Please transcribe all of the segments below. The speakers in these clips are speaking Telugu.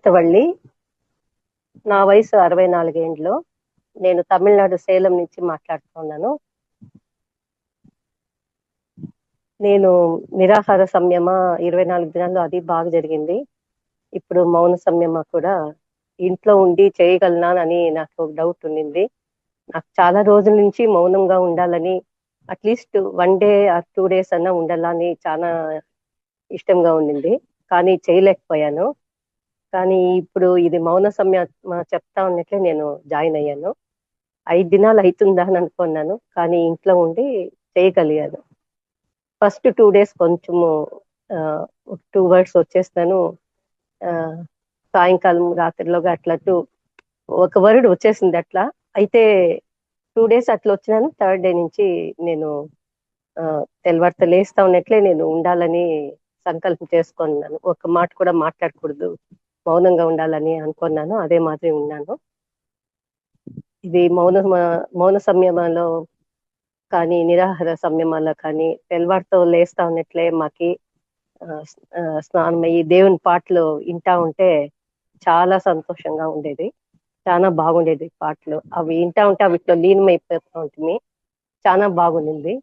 అమృతవల్లి. నా వయసు 64 ఏండ్లు. నేను తమిళనాడు సేలం నుంచి మాట్లాడుతున్నాను. నేను నిరాహార సంయమ 24 దినాలు అది బాగా జరిగింది. ఇప్పుడు మౌన సంయమ కూడా ఇంట్లో ఉండి చేయగలనా అని నాకు ఒక డౌట్ ఉండింది. నాకు చాలా రోజుల నుంచి మౌనంగా ఉండాలని, అట్లీస్ట్ 1 డే ఆర్ 2 డేస్ అన్నా ఉండాలని చాలా ఇష్టంగా ఉండింది. కానీ చేయలేకపోయాను. కానీ ఇప్పుడు ఇది మౌన సంయమ చెప్తా ఉన్నట్లే నేను జాయిన్ అయ్యాను. 5 దినాలు అవుతుందా అని అనుకున్నాను. కానీ ఇంట్లో ఉండి చేయగలిగాను. ఫస్ట్ 2 డేస్ కొంచెము 2 వర్డ్స్ వచ్చేస్తాను. సాయంకాలం రాత్రిలోగా అట్లా ఒక వర్డ్ వచ్చేసింది అట్లా. అయితే 2 డేస్ అట్లా వచ్చినాను. థర్డ్ డే నుంచి నేను తెల్లవారితో లేస్తా ఉన్నట్లే నేను ఉండాలని సంకల్పం చేసుకున్నాను. ఒక మాట కూడా మాట్లాడకూడదు, మౌనంగా ఉండాలని అనుకున్నాను. అదే మాదిరి ఉన్నాను. ఇది మౌన సంయమంలో కానీ, నిరాహార సంయమాల్లో కానీ తెల్లవారితో లేస్తా ఉన్నట్లే మాకి స్నానం అయ్యి దేవుని పాటలు వింటా ఉంటే చాలా సంతోషంగా ఉండేది. చాలా బాగుండేది పాటలు. అవి వింటా ఉంటే వీటిలో లీనమైపోతూ ఉంటుంది. చాలా బాగుండింది.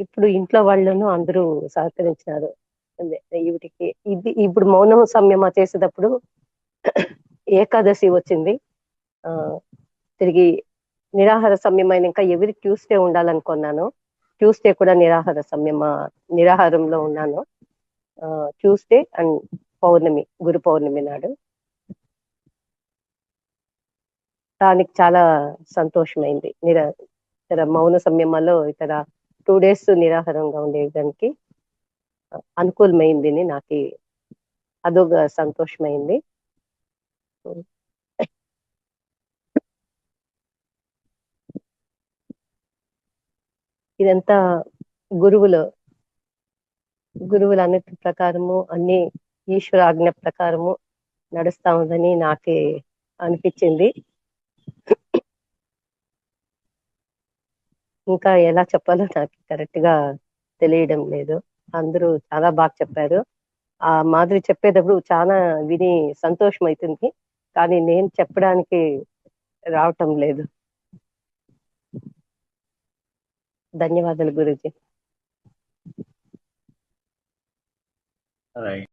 ఇప్పుడు ఇంట్లో వాళ్ళను అందరూ సహకరించినారు. వీటికి ఇది ఇప్పుడు మౌనం సంయమ చేసేటప్పుడు ఏకాదశి వచ్చింది. తిరిగి నిరాహార సంయమైన ఇంకా ఎవరి ట్యూస్డే ఉండాలనుకున్నాను. ట్యూస్డే కూడా నిరాహారంలో ఉన్నాను. ట్యూస్డే అండ్ పౌర్ణమి, గురు పౌర్ణమి నాడు. దానికి చాలా సంతోషమైంది. ఇతర మౌన సంయమాల్లో ఇతర 2 డేస్ నిరాహారంగా ఉండేదానికి అనుకూలమైంది. నాకు అదొక సంతోషమైంది. ఇదంతా గురువుల అన్నిటి ప్రకారము, అన్ని ఈశ్వర ఆజ్ఞ ప్రకారము నడుస్తా ఉందని నాకే అనిపించింది. ఇంకా ఎలా చెప్పాలో నాకు కరెక్ట్ గా తెలియడం లేదు. అందరూ చాలా బాగా చెప్పారు. ఆ మాదిరి చెప్పేటప్పుడు చాలా విని సంతోషం అవుతుంది. కానీ నేను చెప్పడానికి రావటం లేదు. ధన్యవాదాలు గురూజీ.